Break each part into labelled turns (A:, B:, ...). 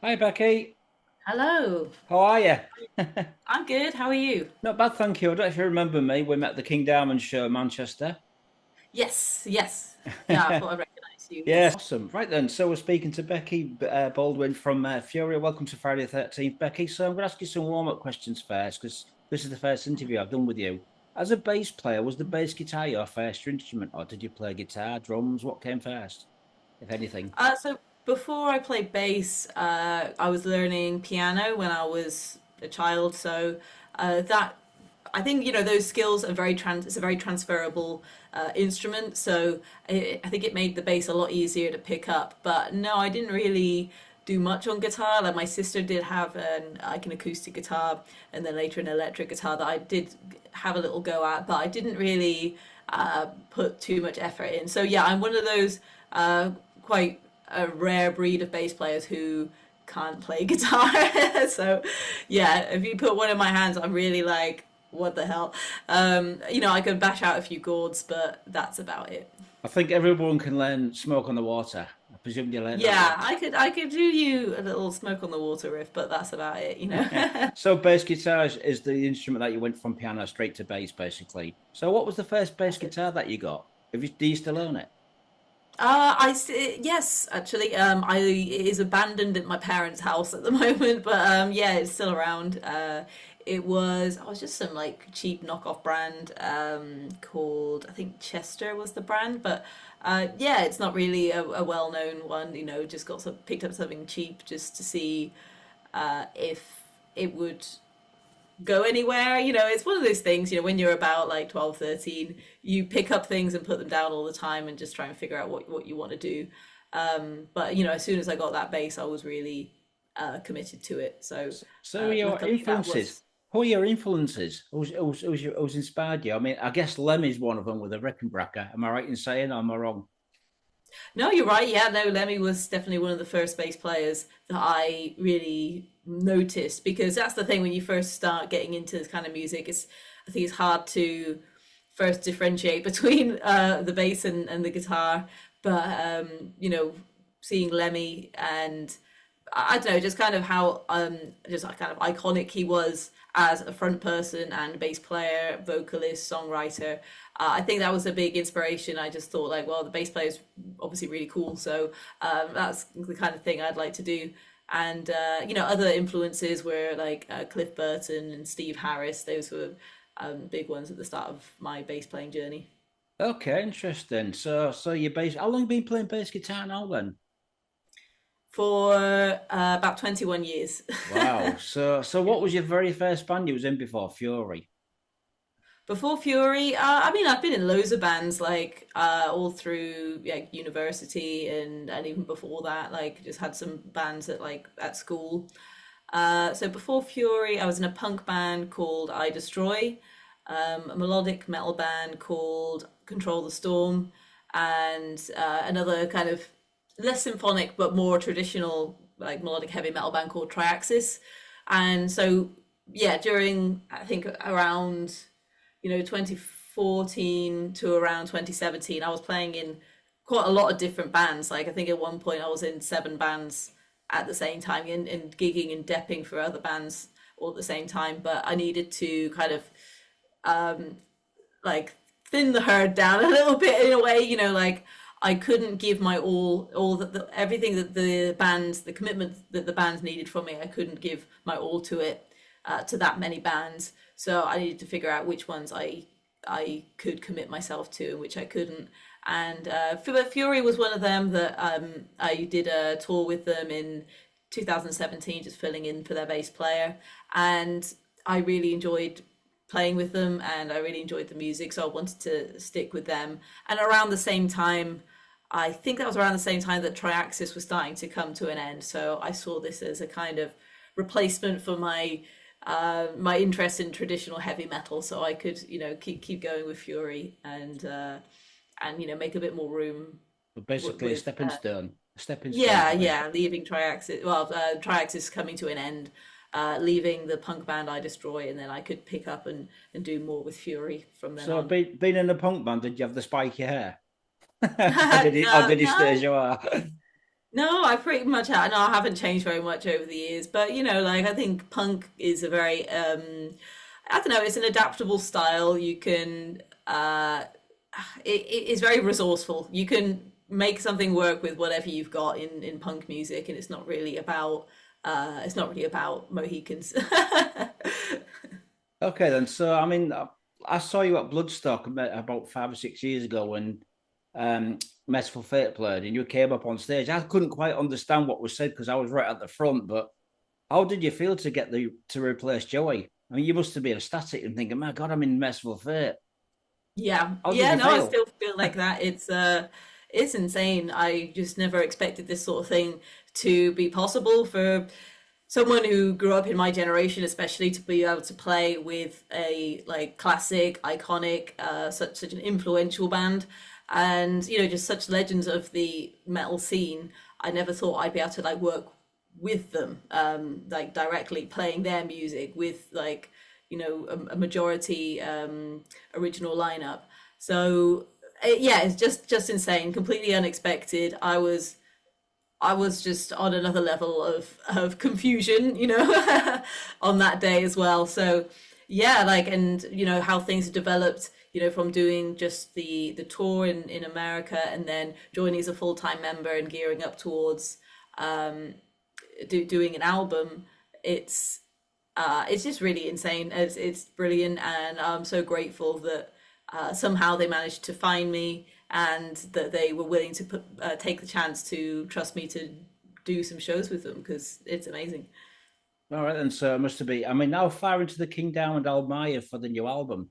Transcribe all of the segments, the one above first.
A: Hi Becky,
B: Hello.
A: how are you?
B: I'm good. How are you?
A: Not bad, thank you. I don't know if you remember me. We met at the King Diamond show in Manchester.
B: Yes, yes. Yeah, I thought I recognized you.
A: Yeah,
B: Yes.
A: awesome. Right then, so we're speaking to Becky Baldwin from Fury. Welcome to Friday the 13th, Becky. So I'm going to ask you some warm-up questions first because this is the first interview I've done with you. As a bass player, was the bass guitar your first instrument, or did you play guitar, drums? What came first, if anything?
B: So before I played bass, I was learning piano when I was a child. So that I think those skills are it's a very transferable instrument. So I think it made the bass a lot easier to pick up. But no, I didn't really do much on guitar. Like my sister did have an acoustic guitar, and then later an electric guitar that I did have a little go at, but I didn't really put too much effort in. So yeah, I'm one of those quite a rare breed of bass players who can't play guitar. So yeah, if you put one in my hands, I'm really like, what the hell? I could bash out a few chords, but that's about it.
A: I think everyone can learn "Smoke on the Water." I presume you learned that
B: Yeah,
A: one.
B: I could do you a little smoke on the water riff, but that's about it.
A: So bass guitar is the instrument that you went from piano straight to bass, basically. So what was the first bass
B: That's it.
A: guitar that you got? Do you still own it?
B: Yes, actually, it is abandoned at my parents' house at the moment, but yeah, it's still around. I was just some like cheap knockoff brand called, I think Chester was the brand, but yeah, it's not really a well-known one. Just picked up something cheap just to see if it would go anywhere. It's one of those things, when you're about like 12, 13, you pick up things and put them down all the time and just try and figure out what you want to do. But, as soon as I got that bass, I was really committed to it. So
A: So your
B: luckily that
A: influences.
B: was.
A: Who are your influences? Who's inspired you? I mean, I guess Lemmy's one of them with a Rickenbacker. Am I right in saying, or am I wrong?
B: No, you're right. Yeah, no, Lemmy was definitely one of the first bass players that I really noticed because that's the thing when you first start getting into this kind of music. I think it's hard to first differentiate between the bass and the guitar. But seeing Lemmy and I don't know, just kind of how just kind of iconic he was as a front person and bass player, vocalist, songwriter. I think that was a big inspiration. I just thought like, well, the bass player is obviously really cool, so that's the kind of thing I'd like to do. And other influences were like Cliff Burton and Steve Harris. Those were big ones at the start of my bass playing journey.
A: Okay, interesting. So your bass. How long have you been playing bass guitar now then?
B: For about 21 years.
A: Wow. So what was your very first band you was in before Fury?
B: Before Fury, I mean, I've been in loads of bands, like all through university and even before that, like just had some bands at school. So before Fury, I was in a punk band called I Destroy, a melodic metal band called Control the Storm, and another kind of less symphonic but more traditional like melodic heavy metal band called Triaxis. And so yeah, during I think around 2014 to around 2017, I was playing in quite a lot of different bands. Like I think at one point I was in 7 bands at the same time and gigging and depping for other bands all at the same time. But I needed to kind of like thin the herd down a little bit in a way, like I couldn't give my all everything that the commitment that the bands needed from me. I couldn't give my all to it, to that many bands. So I needed to figure out which ones I could commit myself to and which I couldn't. And Fury was one of them that I did a tour with them in 2017, just filling in for their bass player. And I really enjoyed playing with them and I really enjoyed the music, so I wanted to stick with them. And around the same time, I think that was around the same time that Triaxis was starting to come to an end. So I saw this as a kind of replacement for my interest in traditional heavy metal, so I could keep going with Fury and make a bit more room
A: But basically a
B: with
A: stepping stone. A stepping stone
B: yeah,
A: for you.
B: yeah, leaving Triaxis. Well, Triaxis coming to an end, leaving the punk band I Destroy, and then I could pick up and do more with Fury from then
A: So
B: on.
A: being in a punk band, did you have the spiky hair? Or
B: No,
A: did he stay as
B: no.
A: you are?
B: No, I pretty much have. No, I haven't changed very much over the years, but like I think punk is a very, I don't know, it's an adaptable style. You can, it is very resourceful. You can make something work with whatever you've got in punk music, and it's not really about Mohicans.
A: Okay, then. So, I mean, I saw you at Bloodstock about 5 or 6 years ago when Mercyful Fate played, and you came up on stage. I couldn't quite understand what was said because I was right at the front. But how did you feel to get the to replace Joey? I mean, you must have been ecstatic and thinking, "My God, I'm in Mercyful Fate."
B: Yeah,
A: How did
B: yeah,
A: you
B: no, I
A: feel?
B: still feel like that. It's insane. I just never expected this sort of thing to be possible for someone who grew up in my generation, especially to be able to play with a like classic, iconic, such an influential band, and just such legends of the metal scene. I never thought I'd be able to like work with them, like directly playing their music with like a majority original lineup. So yeah, it's just insane, completely unexpected. I was just on another level of confusion, on that day as well. So yeah, like, and how things have developed, from doing just the tour in America and then joining as a full-time member and gearing up towards doing an album. It's just really insane. It's brilliant, and I'm so grateful that somehow they managed to find me and that they were willing to take the chance to trust me to do some shows with them because it's amazing.
A: All right, then. So it must have been. I mean, how far into the King Diamond album are you for the new album?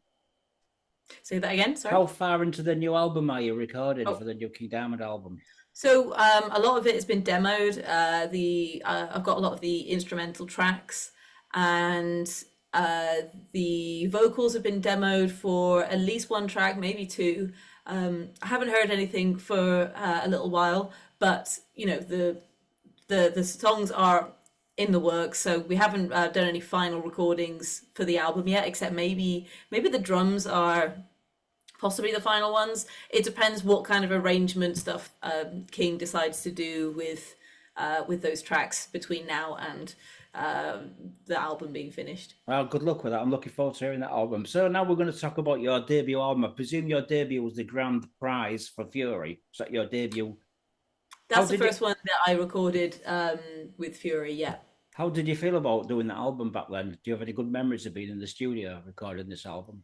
B: Say that again, sorry.
A: How far into the new album are you recording
B: Oh,
A: for the new King Diamond album?
B: so a lot of it has been demoed. The I've got a lot of the instrumental tracks, and the vocals have been demoed for at least one track, maybe two. I haven't heard anything for a little while, but the songs are in the works. So we haven't done any final recordings for the album yet, except maybe the drums are possibly the final ones. It depends what kind of arrangement stuff King decides to do with those tracks between now and the album being finished.
A: Well, good luck with that. I'm looking forward to hearing that album. So now we're going to talk about your debut album. I presume your debut was the grand prize for Fury. So your debut. How
B: That's the
A: did you
B: first one that I recorded with Fury. Yeah.
A: how did you feel about doing that album back then? Do you have any good memories of being in the studio recording this album?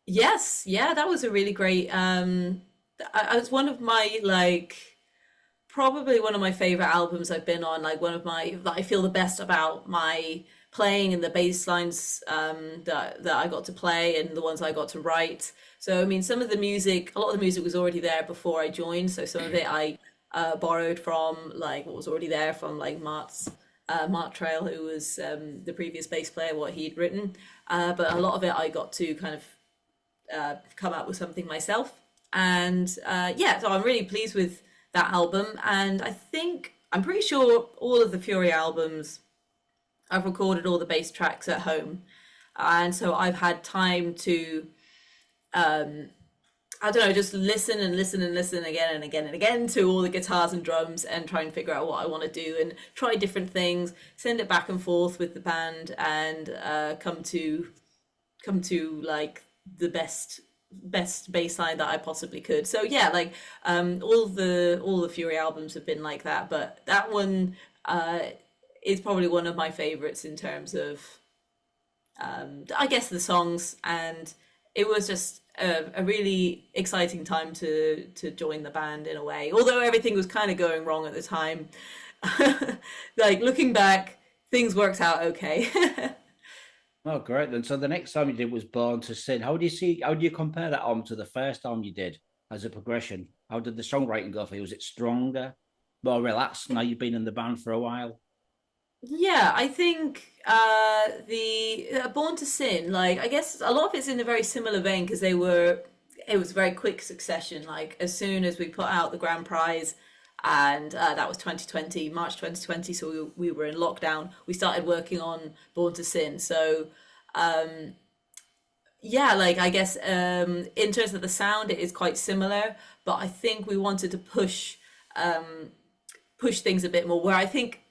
B: Yes. Yeah. That was a really great. It's one of my like probably one of my favorite albums I've been on. Like one of my that I feel the best about my playing and the bass lines that I got to play and the ones I got to write. So I mean, a lot of the music was already there before I joined. So some of it I borrowed from like what was already there from like Mark Trail, who was the previous bass player, what he'd written. But a lot of it I got to kind of come up with something myself. And yeah, so I'm really pleased with that album. And I'm pretty sure all of the Fury albums, I've recorded all the bass tracks at home. And so I've had time to, I don't know, just listen and listen and listen again and again and again to all the guitars and drums and try and figure out what I want to do and try different things, send it back and forth with the band and come to like the best bass line that I possibly could. So yeah, like all the Fury albums have been like that, but that one is probably one of my favorites in terms of I guess the songs, and it was just a really exciting time to join the band in a way. Although everything was kind of going wrong at the time, like looking back, things worked out okay.
A: Oh, great then. So the next album you did was Born to Sin. How do you compare that album to the first album you did as a progression? How did the songwriting go for you? Was it stronger, more relaxed now you've been in the band for a while?
B: Yeah, I think the Born to Sin, like I guess a lot of it's in a very similar vein because it was very quick succession. Like as soon as we put out the grand prize, and that was 2020, March 2020, so we were in lockdown. We started working on Born to Sin. So yeah, like I guess in terms of the sound, it is quite similar, but I think we wanted to push push things a bit more. Where I think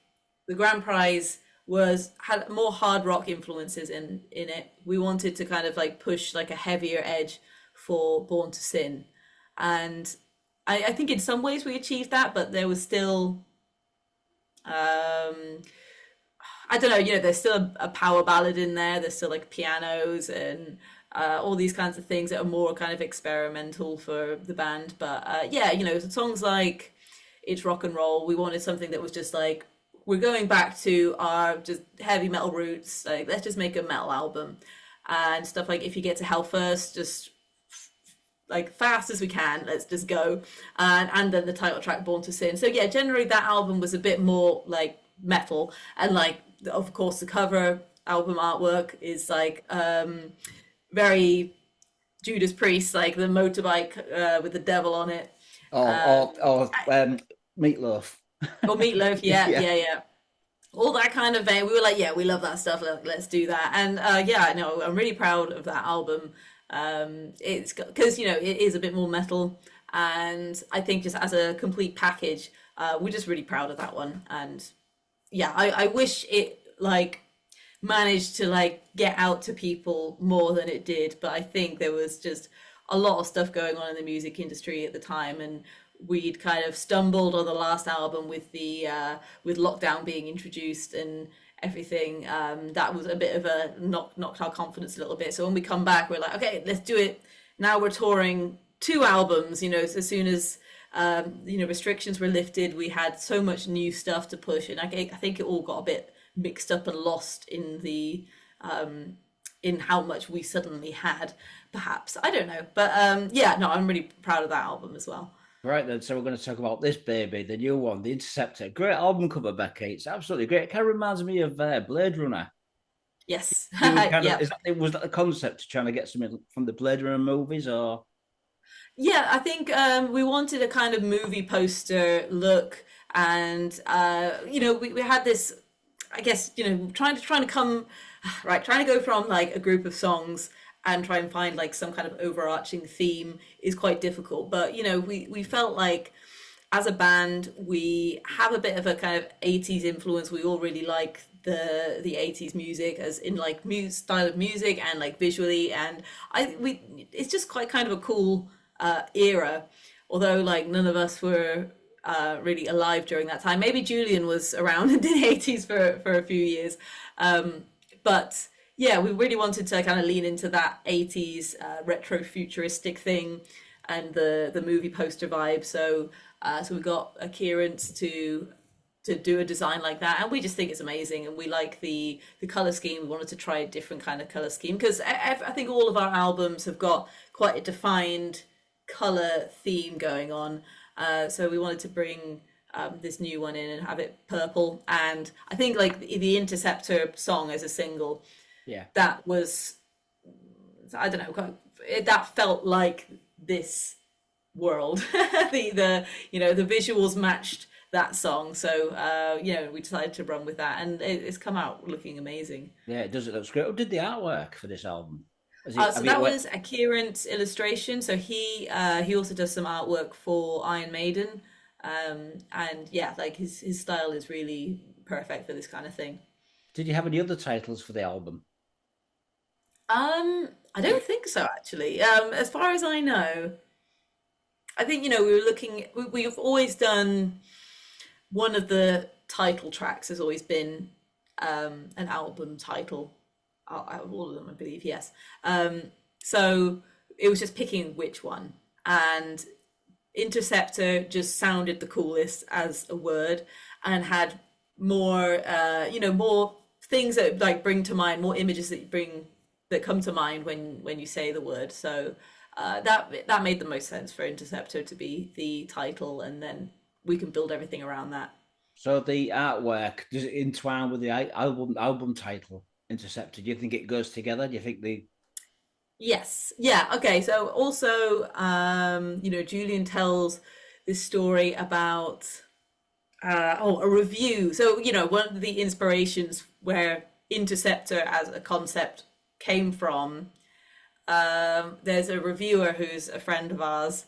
B: the grand prize was had more hard rock influences in it. We wanted to kind of like push like a heavier edge for Born to Sin, and I think in some ways we achieved that, but there was still I don't know, there's still a power ballad in there. There's still like pianos and all these kinds of things that are more kind of experimental for the band. But yeah, songs like It's Rock and Roll, we wanted something that was just like, we're going back to our just heavy metal roots. Like, let's just make a metal album. And stuff like If You Get to Hell First, just like fast as we can, let's just go. And then the title track, Born to Sin. So yeah, generally that album was a bit more like metal, and like of course the cover album artwork is like very Judas Priest, like the motorbike with the devil on it.
A: Meatloaf.
B: Or Meatloaf, yeah,
A: Yeah.
B: yeah. All that kind of vein. We were like, yeah, we love that stuff. Let's do that. And yeah, no, I'm really proud of that album. It's because it is a bit more metal, and I think just as a complete package, we're just really proud of that one. And yeah, I wish it like managed to like get out to people more than it did, but I think there was just a lot of stuff going on in the music industry at the time, and we'd kind of stumbled on the last album with the with lockdown being introduced and everything. That was a bit of a knocked our confidence a little bit. So when we come back, we're like, okay, let's do it. Now we're touring 2 albums. So as soon as restrictions were lifted, we had so much new stuff to push, and I think it all got a bit mixed up and lost in the in how much we suddenly had. Perhaps, I don't know, but yeah, no, I'm really proud of that album as well.
A: Right then, so we're going to talk about this baby, the new one, the Interceptor. Great album cover, Becky. It's absolutely great. It kind of reminds me of Blade Runner.
B: Yes.
A: Yeah. Was that the concept, trying to get something from the Blade Runner movies, or?
B: Yeah, I think we wanted a kind of movie poster look, and we had this, I guess, trying to come right, trying to go from like a group of songs and try and find like some kind of overarching theme is quite difficult. But we felt like as a band we have a bit of a kind of 80s influence. We all really like the 80s music, as in like style of music and like visually, and it's just quite kind of a cool era, although like none of us were really alive during that time. Maybe Julian was around in the 80s for a few years, but yeah, we really wanted to kind of lean into that 80s retro futuristic thing and the movie poster vibe. So we got a Kieran to do a design like that, and we just think it's amazing, and we like the color scheme. We wanted to try a different kind of color scheme because I think all of our albums have got quite a defined color theme going on. So we wanted to bring this new one in and have it purple. And I think like the Interceptor song as a single,
A: yeah,
B: that was, I don't know, that felt like this world. the visuals matched that song, so we decided to run with that, and it's come out looking amazing.
A: Yeah, it does. It looks great. Who did the artwork for this album?
B: So that was a Kieran's illustration. So he also does some artwork for Iron Maiden, and yeah, like his style is really perfect for this kind of thing.
A: Did you have any other titles for the album?
B: I don't think so, actually. As far as I know, I think we were looking. We've always done one of the title tracks has always been an album title. All of them, I believe, yes. So it was just picking which one, and Interceptor just sounded the coolest as a word, and had more, more things that like bring to mind, more images that come to mind when you say the word. So that made the most sense for Interceptor to be the title, and then we can build everything around that.
A: So the artwork, does it entwine with the album title, Interceptor? Do you think it goes together? Do you think the...
B: Yes. Yeah. Okay. So also, Julian tells this story about a review. So one of the inspirations where Interceptor as a concept came from. There's a reviewer who's a friend of ours,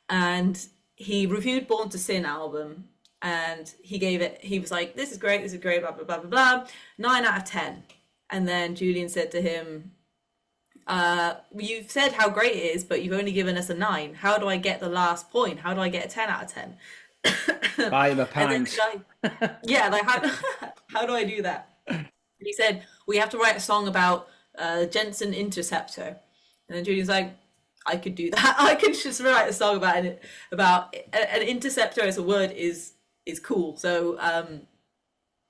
B: and he reviewed Born to Sin album, and he was like, this is great, blah blah blah blah blah, 9 out of 10. And then Julian said to him, you've said how great it is, but you've only given us a 9. How do I get the last point? How do I get a 10 out of 10?
A: Buy him a pint.
B: Yeah, like how do I do that? And he said, we have to write a song about Jensen Interceptor. And then Julian's like, I could do that. I could just write a song about it. About an interceptor as a word is cool. So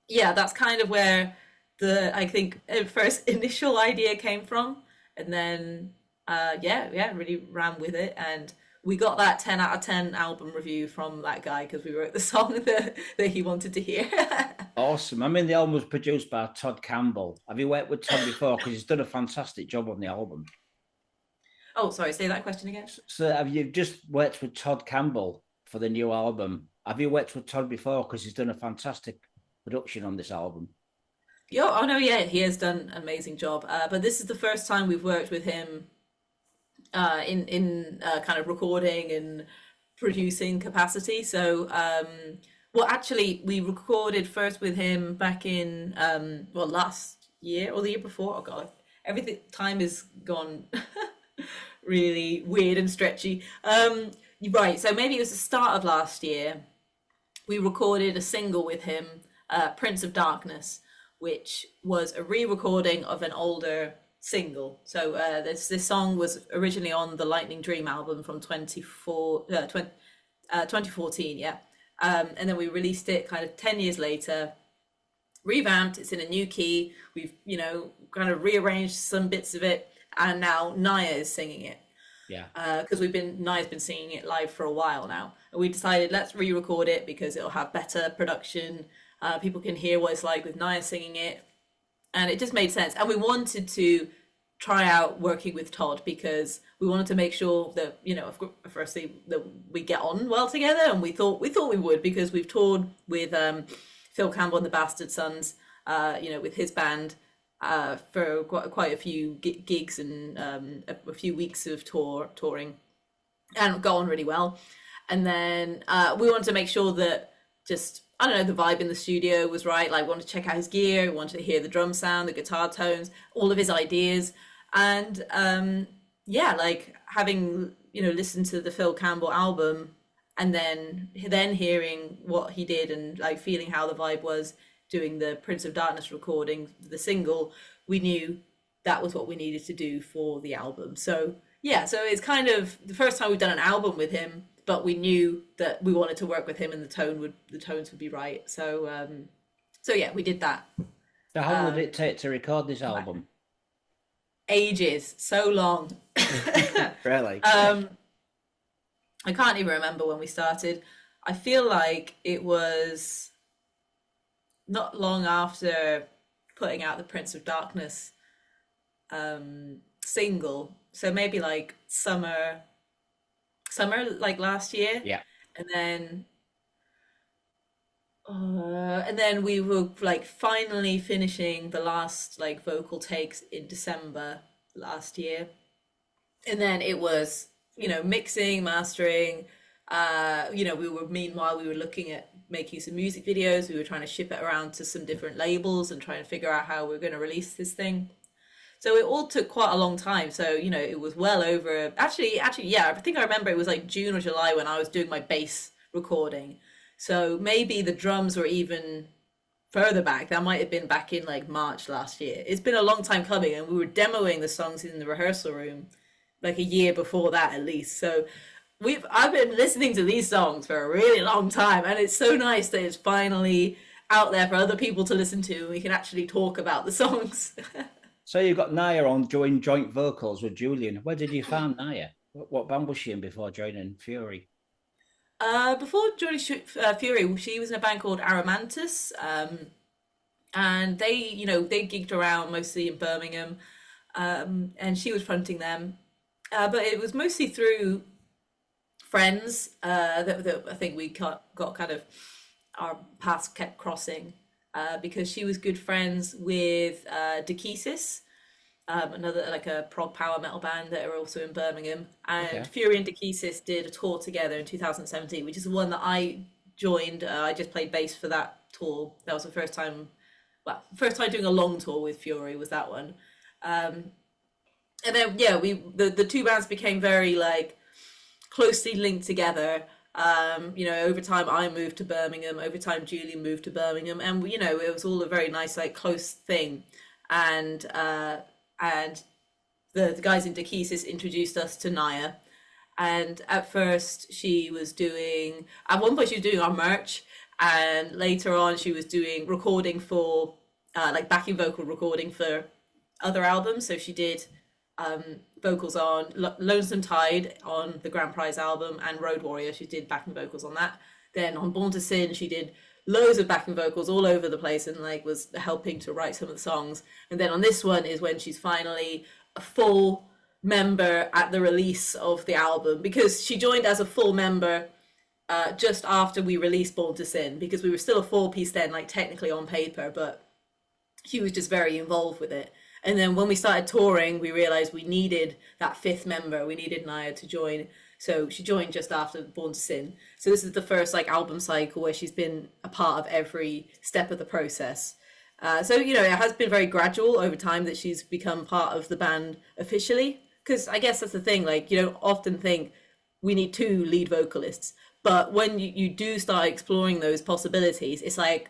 B: yeah, that's kind of where I think first initial idea came from, and then really ran with it, and we got that 10 out of 10 album review from that guy because we wrote the song that he wanted to hear.
A: Awesome. I mean, the album was produced by Todd Campbell. Have you worked with Todd before? Because he's done a fantastic job on the album.
B: Oh, sorry, say that question again.
A: So have you just worked with Todd Campbell for the new album? Have you worked with Todd before? Because he's done a fantastic production on this album.
B: Oh no, yeah, he has done an amazing job. But this is the first time we've worked with him in kind of recording and producing capacity. So, well, actually, we recorded first with him back in last year or the year before. Oh God, everything time is gone really weird and stretchy. Right, so maybe it was the start of last year. We recorded a single with him, Prince of Darkness, which was a re-recording of an older single. So this song was originally on the Lightning Dream album from 2014, yeah. And then we released it kind of 10 years later, revamped. It's in a new key. We've, kind of rearranged some bits of it, and now Nyah is singing it.
A: Yeah.
B: Because Nyah's been singing it live for a while now, and we decided let's re-record it because it'll have better production. People can hear what it's like with Nyah singing it, and it just made sense. And we wanted to try out working with Todd because we wanted to make sure that, firstly that we get on well together, and we thought we would because we've toured with Phil Campbell and the Bastard Sons, with his band for quite a few gigs and a few weeks of touring, and got on really well. And then we wanted to make sure that just, I don't know, the vibe in the studio was right. Like, we wanted to check out his gear, we wanted to hear the drum sound, the guitar tones, all of his ideas. And like having, listened to the Phil Campbell album and then hearing what he did and like feeling how the vibe was doing the Prince of Darkness recording, the single, we knew that was what we needed to do for the album. So yeah, so it's kind of the first time we've done an album with him, but we knew that we wanted to work with him and the tones would be right. So yeah, we did that.
A: So how long did it take to record this album?
B: Ages, so long.
A: Really?
B: I can't even remember when we started. I feel like it was not long after putting out the Prince of Darkness single, so maybe like summer like last year.
A: Yeah.
B: And then we were like finally finishing the last like vocal takes in December last year, and then it was mixing, mastering. Meanwhile we were looking at making some music videos. We were trying to ship it around to some different labels and trying to figure out how we were going to release this thing. So it all took quite a long time. So, it was well over, actually, yeah, I think I remember it was like June or July when I was doing my bass recording. So maybe the drums were even further back. That might have been back in like March last year. It's been a long time coming, and we were demoing the songs in the rehearsal room like a year before that at least. So I've been listening to these songs for a really long time, and it's so nice that it's finally out there for other people to listen to, and we can actually talk about the songs.
A: So you got Nyah on doing joint vocals with Julian. Where did you find Nyah? What band was she in before joining Fury?
B: Before joining Fury, she was in a band called Aramantis, and they gigged around mostly in Birmingham, and she was fronting them. But it was mostly through friends that I think we got kind of our paths kept crossing, because she was good friends with Dekesis, another like a prog power metal band that are also in Birmingham, and okay. Fury and Dekesis did a tour together in 2017, which is the one that I joined. I just played bass for that tour. That was the first time, well, first time doing a long tour with Fury was that one. And then yeah, the two bands became very like closely linked together. Over time I moved to Birmingham. Over time Julian moved to Birmingham, and it was all a very nice like close thing. And the guys in Dekesis introduced us to Nyah. And at first at one point she was doing our merch, and later on she was doing recording for like backing vocal recording for other albums. So she did vocals on Lonesome Tide on the Grand Prize album, and Road Warrior, she did backing vocals on that. Then on Born to Sin, she did loads of backing vocals all over the place and like was helping to write some of the songs. And then on this one is when she's finally a full member at the release of the album, because she joined as a full member just after we released Born to Sin, because we were still a 4-piece then, like technically on paper, but she was just very involved with it. And then when we started touring, we realized we needed that 5th member. We needed Nyah to join. So she joined just after Born to Sin. So this is the first like album cycle where she's been a part of every step of the process. So it has been very gradual over time that she's become part of the band officially. Because I guess that's the thing, like, you don't often think we need 2 lead vocalists. But when you do start exploring those possibilities, it's like,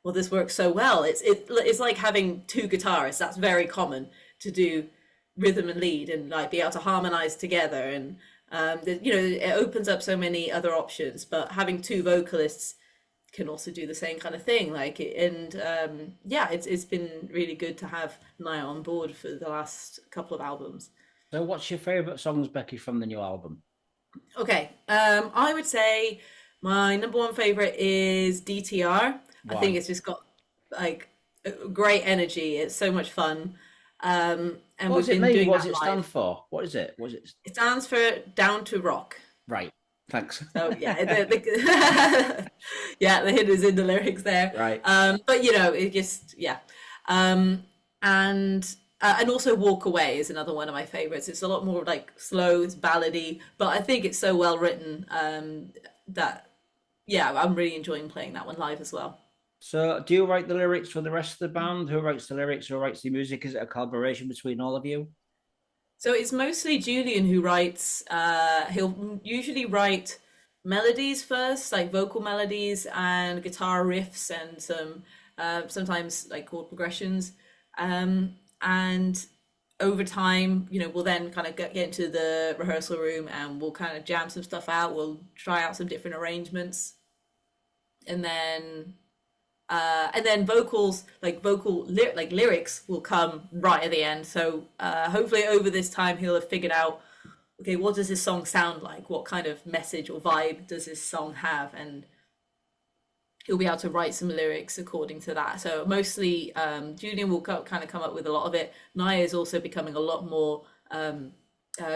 B: well, this works so well. It's like having 2 guitarists. That's very common, to do rhythm and lead and like be able to harmonize together. And it opens up so many other options. But having 2 vocalists can also do the same kind of thing. It's been really good to have Nyah on board for the last couple of albums.
A: So what's your favourite songs, Becky, from the new album?
B: Okay, I would say my number 1 favourite is DTR.
A: Wow.
B: I think it's just got like great energy. It's so much fun. And
A: what does
B: we've
A: it
B: been
A: mean?
B: doing
A: What
B: that
A: does it
B: live.
A: stand for? What is it?
B: It stands for Down to Rock.
A: Right. Thanks.
B: So yeah, the hint is in the lyrics there.
A: Right.
B: But it just and also Walk Away is another one of my favorites. It's a lot more like slow, it's ballady, but I think it's so well written that I'm really enjoying playing that one live as well.
A: So do you write the lyrics for the rest of the band? Who writes the lyrics? Who writes the music? Is it a collaboration between all of you?
B: So it's mostly Julian who writes. He'll usually write melodies first, like vocal melodies and guitar riffs, and some sometimes like chord progressions. And over time, we'll then kind of get into the rehearsal room and we'll kind of jam some stuff out. We'll try out some different arrangements, and then vocals, lyrics will come right at the end. So hopefully over this time he'll have figured out, okay, what does this song sound like? What kind of message or vibe does this song have? And he'll be able to write some lyrics according to that. So mostly Julian will kind of come up with a lot of it. Nyah is also becoming a lot more,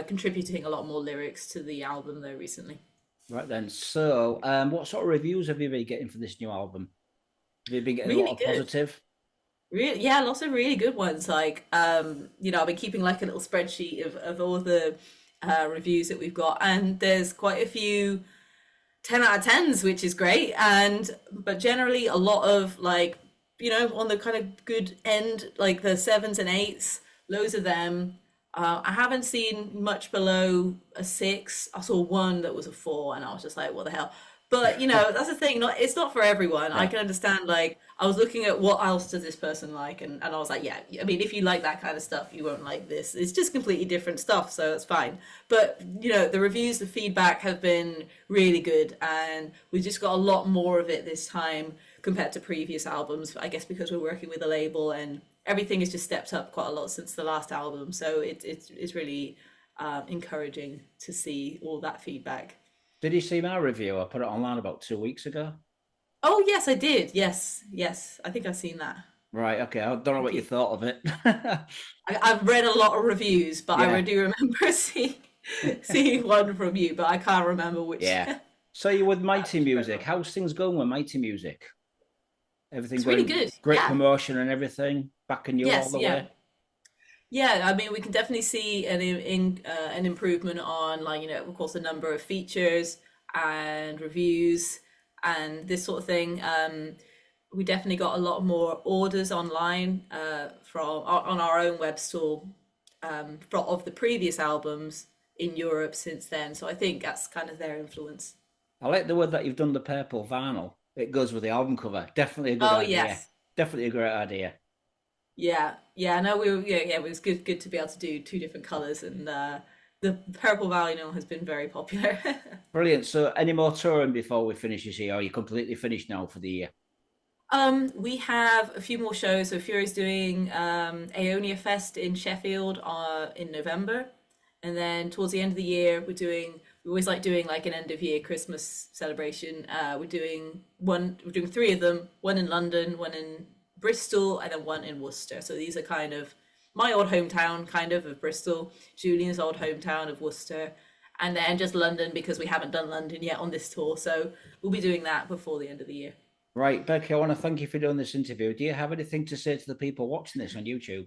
B: contributing a lot more lyrics to the album though recently.
A: Right then. So what sort of reviews have you been getting for this new album? Have you been getting
B: Really
A: a lot of
B: good.
A: positive?
B: Really, yeah, lots of really good ones. Like, I've been keeping like a little spreadsheet of all the reviews that we've got, and there's quite a few 10 out of 10s, which is great. But generally a lot of like, on the kind of good end, like the 7s and 8s, loads of them. I haven't seen much below a 6. I saw one that was a 4 and I was just like, what the hell? But that's the thing, it's not for everyone. I can understand, like, I was looking at what else does this person like, and I was like, yeah, I mean, if you like that kind of stuff, you won't like this. It's just completely different stuff, so it's fine. But the reviews, the feedback have been really good, and we just got a lot more of it this time compared to previous albums, I guess because we're working with a label and everything has just stepped up quite a lot since the last album. So it's really encouraging to see all that feedback.
A: Did you see my review? I put it online about 2 weeks ago.
B: Oh, yes, I did. Yes. I think I've seen that.
A: Right, okay. I don't know what you thought of it.
B: I've read a lot of reviews, but
A: Yeah.
B: I do remember seeing one from you, but I can't remember which.
A: Yeah. So you're with Mighty Music. How's things going with Mighty Music? Everything
B: It's
A: going
B: really good.
A: great
B: Yeah.
A: promotion and everything? Backing you all the way?
B: Yeah, I mean, we can definitely see an improvement on, like, of course, the number of features and reviews. and this sort of thing. We definitely got a lot more orders online from on our own web store of the previous albums in Europe since then. So I think that's kind of their influence.
A: I like the word that you've done, the purple vinyl. It goes with the album cover. Definitely a good
B: Oh
A: idea.
B: yes,
A: Definitely a great idea.
B: yeah. No, it was good to be able to do two different colors, and the purple vinyl has been very popular.
A: Brilliant. So, any more touring before we finish this year? Are you completely finished now for the year?
B: We have a few more shows. So Fury's doing Aonia Fest in Sheffield in November, and then towards the end of the year, we always like doing like an end of year Christmas celebration. We're doing three of them: one in London, one in Bristol, and then one in Worcester. So these are kind of my old hometown, kind of Bristol, Julian's old hometown of Worcester, and then just London because we haven't done London yet on this tour. So we'll be doing that before the end of the year.
A: Right, Becky, I want to thank you for doing this interview. Do you have anything to say to the people watching this on YouTube?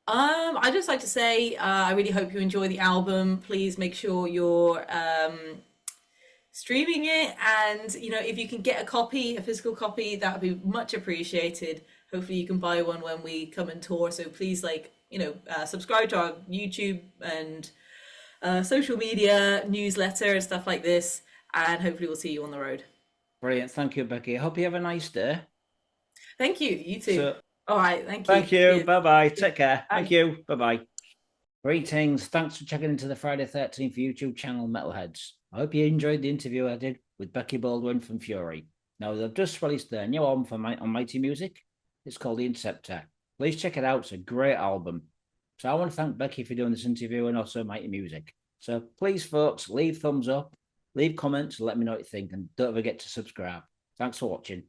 B: I just like to say, I really hope you enjoy the album. Please make sure you're streaming it, and if you can get a physical copy, that would be much appreciated. Hopefully, you can buy one when we come and tour. So please, subscribe to our YouTube and social media, newsletter, and stuff like this. And hopefully, we'll see you on the road.
A: Brilliant. Thank you, Becky. I hope you have a nice day.
B: Thank you. You too.
A: So,
B: all right. Thank you.
A: Thank you. Bye-bye. Take care.
B: Bye.
A: Thank you. Bye-bye. Greetings. Thanks for checking into the Friday 13th YouTube channel, Metalheads. I hope you enjoyed the interview I did with Becky Baldwin from Fury. Now, they've just released their new album on Mighty Music. It's called The Interceptor. Please check it out. It's a great album. So I want to thank Becky for doing this interview and also Mighty Music. So please, folks, leave thumbs up, leave comments, let me know what you think, and don't forget to subscribe. Thanks for watching.